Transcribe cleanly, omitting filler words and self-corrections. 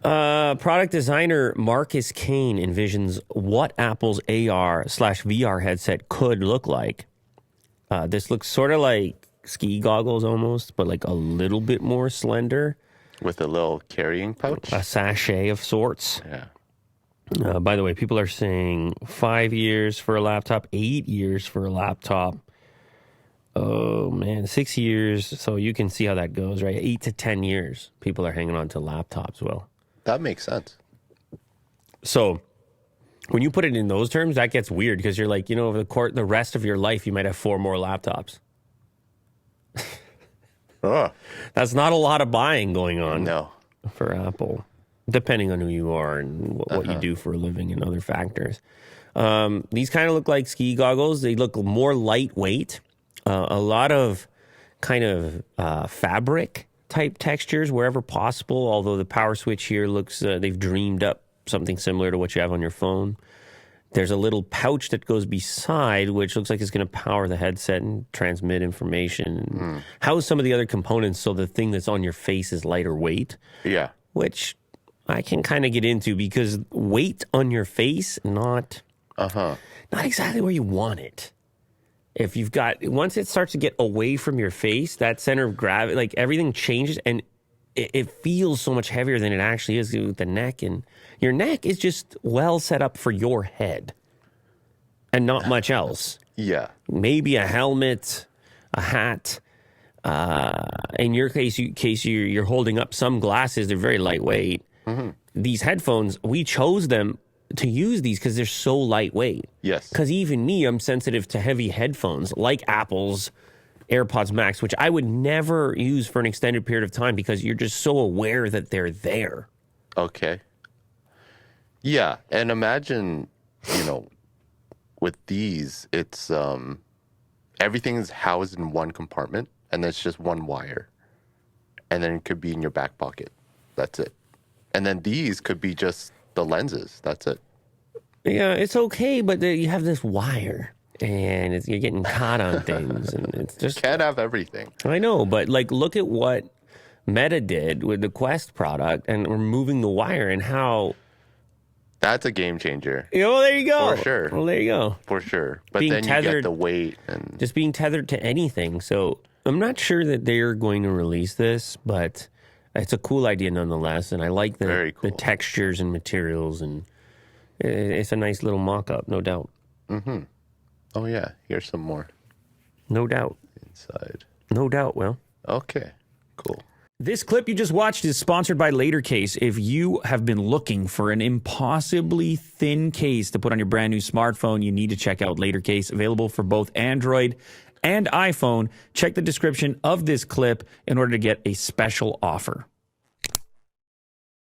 Product designer Marcus Kane envisions what Apple's AR/VR headset could look like. This looks sort of like ski goggles almost, but like a little bit more slender. With a little carrying pouch? A sachet of sorts. Yeah. By the way, people are saying 5 years for a laptop, 8 years for a laptop. Oh, man, 6 years. So you can see how that goes, right? 8 to 10 years. People are hanging on to laptops. Well, that makes sense. So when you put it in those terms, that gets weird because you're like, over the rest of your life, you might have 4 more laptops. That's not a lot of buying going on. No. For Apple, depending on who you are and what you do for a living and other factors. These kind of look like ski goggles. They look more lightweight. A lot of kind of fabric type textures wherever possible, although the power switch here looks, they've dreamed up something similar to what you have on your phone. There's a little pouch that goes beside, which looks like it's going to power the headset and transmit information. House some of the other components so the thing that's on your face is lighter weight. Yeah. Which I can kind of get into because weight on your face, not exactly where you want it. If you've got, once it starts to get away from your face, that center of gravity, like everything changes and it feels so much heavier than it actually is with the neck. And your neck is just well set up for your head and not much else. Yeah. Maybe a helmet, a hat. In your case, you're holding up some glasses. They're very lightweight. These headphones, we chose them to use these because they're so lightweight. Yes. Because even me, I'm sensitive to heavy headphones like Apple's AirPods Max, which I would never use for an extended period of time because you're just so aware that they're there. Okay. Yeah, and imagine, with these, it's everything is housed in one compartment, and there's just one wire, and then it could be in your back pocket. That's it. And then these could be just the lenses. That's it. Yeah, it's okay, but you have this wire. And you're getting caught on things, and it's just can't have everything. I know, but look at what Meta did with the Quest product and removing the wire, and how that's a game changer. There you go. For sure. Well, there you go. For sure. But being then tethered, you get the weight and just being tethered to anything. So I'm not sure that they're going to release this, but it's a cool idea nonetheless, and I like the textures and materials, and it's a nice little mock-up, no doubt. Oh, yeah. Here's some more. No doubt. Inside. No doubt, Will. Okay. Cool. This clip you just watched is sponsored by LaterCase. If you have been looking for an impossibly thin case to put on your brand new smartphone, you need to check out LaterCase, available for both Android and iPhone. Check the description of this clip in order to get a special offer.